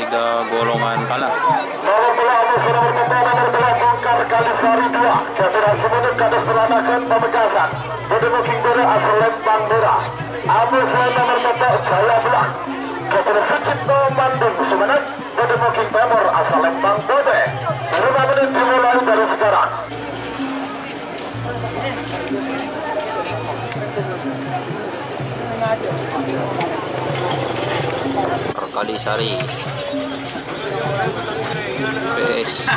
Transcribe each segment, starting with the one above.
tiga golongan kalah. Nomor bola sudah berkembang, nomor bola bongkar kali sari 2. Ketidak semuanya kades peranakan pemekasan. Berdemo King Bere asal Lembang Merah. Abu Selain nomor tetek Jaya Belang. Ketidak Sucipto Bandung Sumeneb. Berdemo King Timur asal Lembang Bobe. 5 menit dimulai dari sekarang. Kalisari PS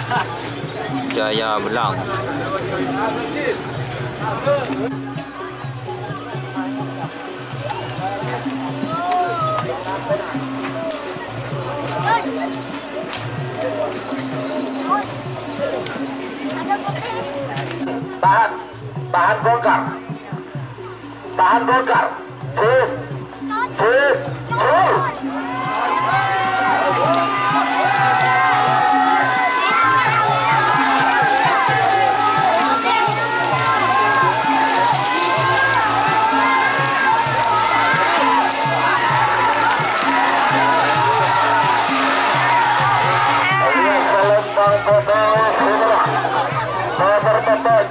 Jaya Belang. Tahan bongkar. Tahan bongkar. Cip.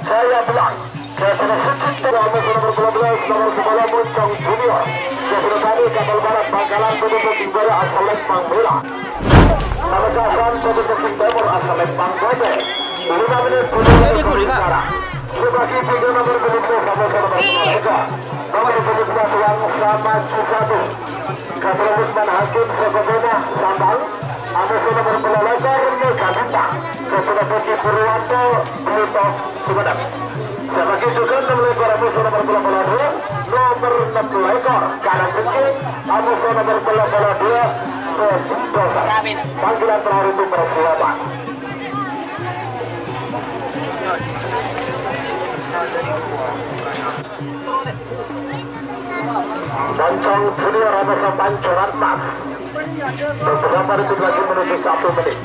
Jaya Belang, Kepala Sucipto nomor 12 nomor 11 Moncong Junior. Kepala tadi kapal barat Bangkalan Berdemo King Bere asal Lembang Merah. Pemekasan Berdemo King Timur asal Lembang Bobe. 5 menit dimulai sekarang. Sebagai tiga nomor berikutnya sama-sama berkeluarga. Nomor 17 Wang sama Cisatu. Kepala Lukman Hakim Sebagainya Sambal. Ada nomor bola lebar Mega Bintang. Kepala Putih Purwanto Pluto Sumeneb. Sebagai juga 6 ekor Amuso nomor bola 2. Nomor 60 ekor kanan cengking Amuso nomor bola 2 Dosa. Panggilan terakhir itu persiapan. Moncong Junior Amuso Pancoran Mas. Beberapa detik lagi menuju 1 menit.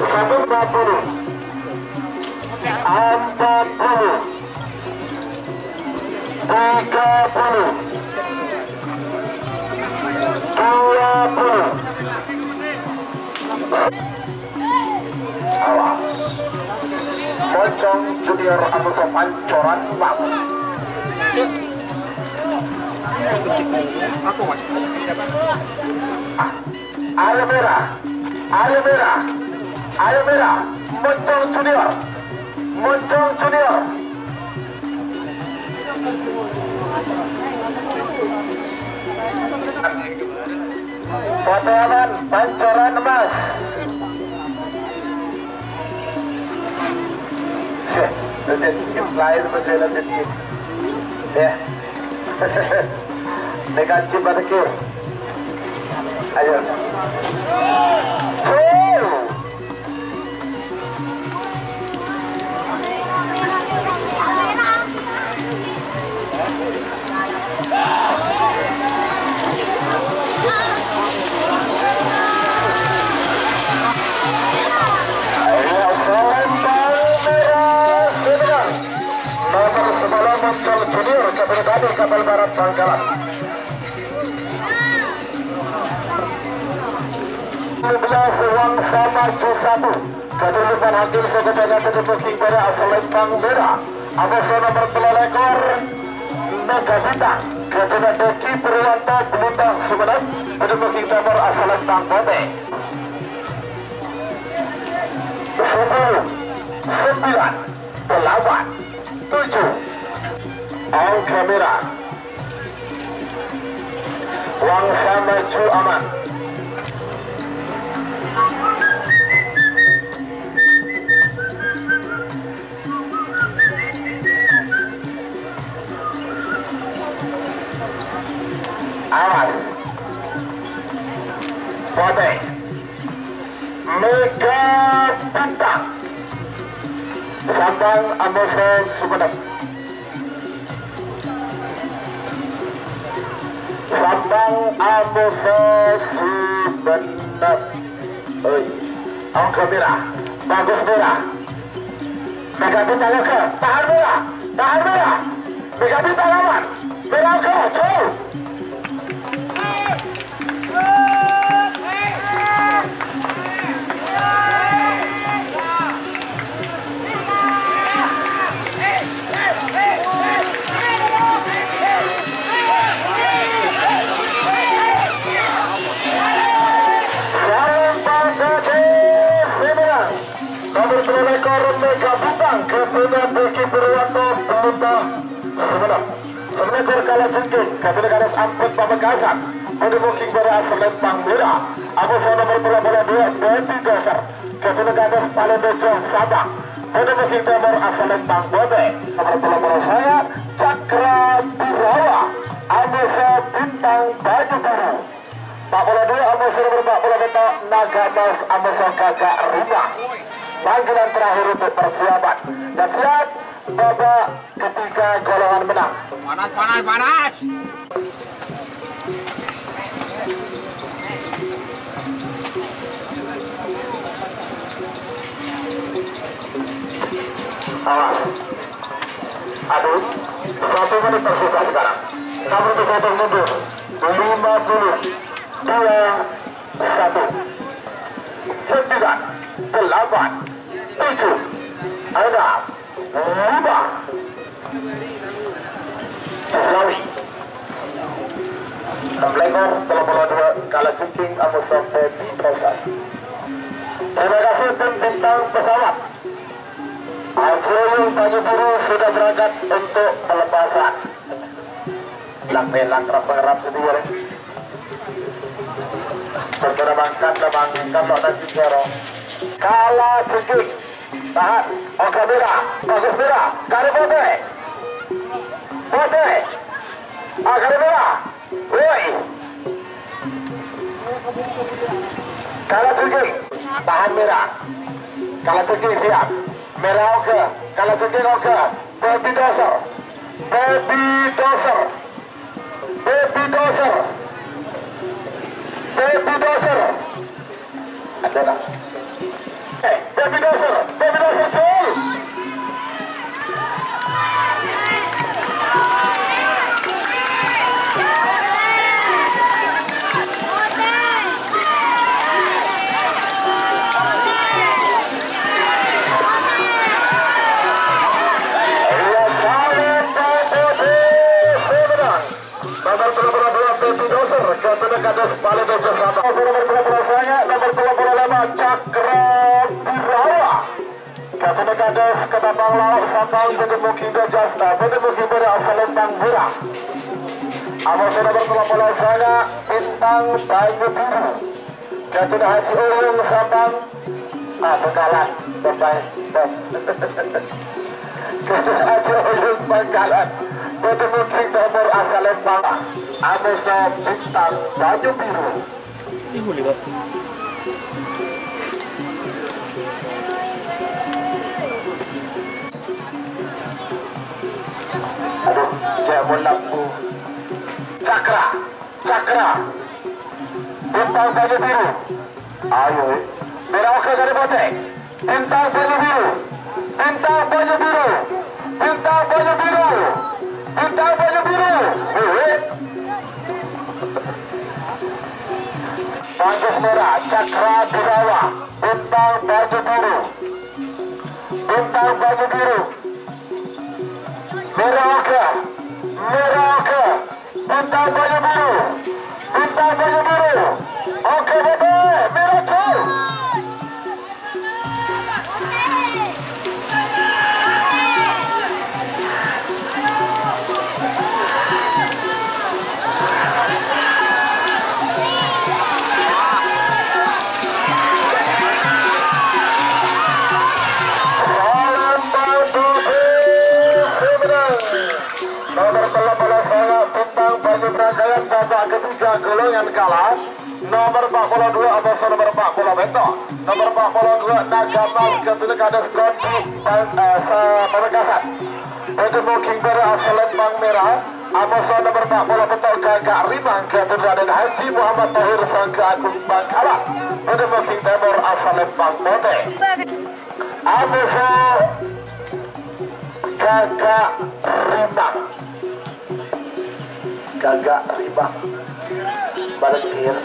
Satu 40, 40, 30, 20. Awas. Moncong Junior Amuso Pancoran Mas. Ayo merah, Moncong Junior, Potongan Pancoran Mas. Chip lain berjalan chip. Ya. Dengan chip ada kir. Ayo. Moncong Junior Kepala kapal barat Bangkalan. 12 Wang sama Cisatu. Kedudukan hakim sebetulnya Berdemo King Bere asal Lembang Merah. Amuso nomor 3 ekor Mega Bintang. Kedudukan Doki Purwanto Pluto Sumeneb. Berdemo King Timur asal Lembang Bobe. 10, 9, 8, 7. Angka merah Wang sama Cu aman. Awas Bobe Mega Bintang Sambang Amuso Sumeneb. Sambang Amuso Sumeneb. Angka merah bagus merah. Megabit tangan ke tahan merah, Megabit lawan merah ke jauh. Nomor pelekor Mega Bintang kepada Beki Purwanto Pemuntah Semenep. Semenekor kalah jengking kepada Garis Amput Pamekasan. Pada Booking pada Selempang Merah. Amusa nomor bola 2 Beti Doser kepada Garis Palembang Sabang. Pada Booking Timur Selempang Bote. Nomor bola saya Cakra Birawa. Amusa Bintang Baju Biru. Pak bola 2 Amusa nomor bola betok Nagamas Amusa Kakak Rumah. Panggilan terakhir untuk persiapan dan siap babak ketiga golongan menang. Panas. Awas. Aduh, 1 menit tersisa sekarang. Nomor satu mundur. 50, 2, 1, 9, 8, 7, 6, 5. Seslawi. Pelekor bola 2 kalah jengking Amusa Beti Doser. Terima kasih tim bintang pesawat. Alcium Baju Biru sudah berangkat untuk pelepasan. Lang kerap sendiri. Bergerak kantor dan Jero. Kalah jengking. Tahan. Oke merah. Bagus merah. Kari Bote. Kari merah. Woi. Kalah jengking. Tahan merah. Kalah jengking siap. Merah oke. Kalah jengking oke. Baby Doser. Ada tak? Baby Doser jauh. Kades Palembang Sabang. Nomor bola saya, nomor bola 5 Cakra Birawa. Kepada Kades Kedapang Laut Sabang bertemu Kindo Jasta, bertemu Kindo Selempang Merah. Amusa nomor bola saya Bintang Baju Biru. Kepada Haji Uyung Sabang. Bengkalan, bye bos. Kepada Haji Uyung Bengkalan. Bertemu Kindo Selempang. Amusa Bintang Baju Biru. Aduh, jamun lampu. Cakra. Bintang Baju Biru. Ayo, merah oke dari Bote. Bintang Baju Biru. Bagus merah, Cakra Birawa, Bintang Baju Biru. Merah oke, Bintang Baju Biru. Oke betul, merah jauh. Nomor bola saya Bintang Baju Berangkaian babak ketiga golongan kalah. Nomor 42 Amusa nomor 40 Beto. Nomor 42 Nagamas kepada Kades Gondi Pamekasan. Bertemu King Bera Selempang Merah. Amusa nomor 40 Beto Kakak Rimang kepada Raden Haji Muhammad Tahir Sangka Agung Bangkalan. Bertemu King Timur Selempang Bote. Amuso Gagak Ribang. Gagak Ribang Balekir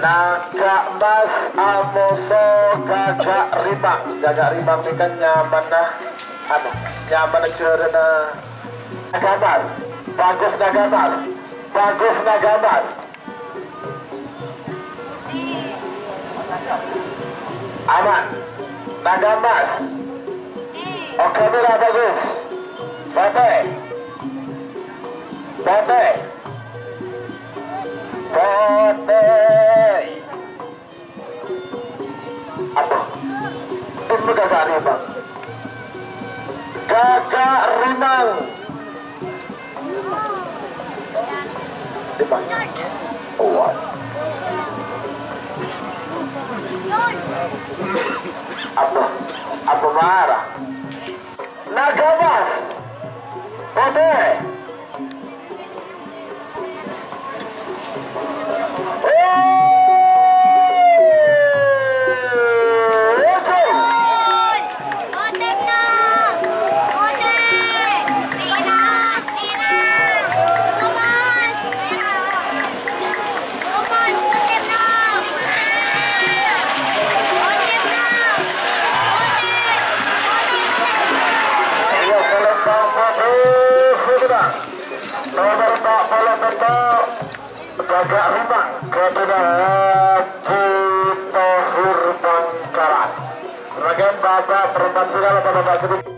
Naga Mas Amuso Gagak Ribang. Gagak Ribang ini kan nyaman nah nyaman cerna. Naga Mas bagus, Naga Mas bagus, Naga Mas aman. Naga Mas oke, Mira bagus. Bate apa tim Gagak Ribang. Gagak Ribang dipanggil. Oh, apa marah. Naga Mas Bate nomor 40 Gagak Ribang kepada Cito Bangkalan. Sebagian bapak perempuan segala bapak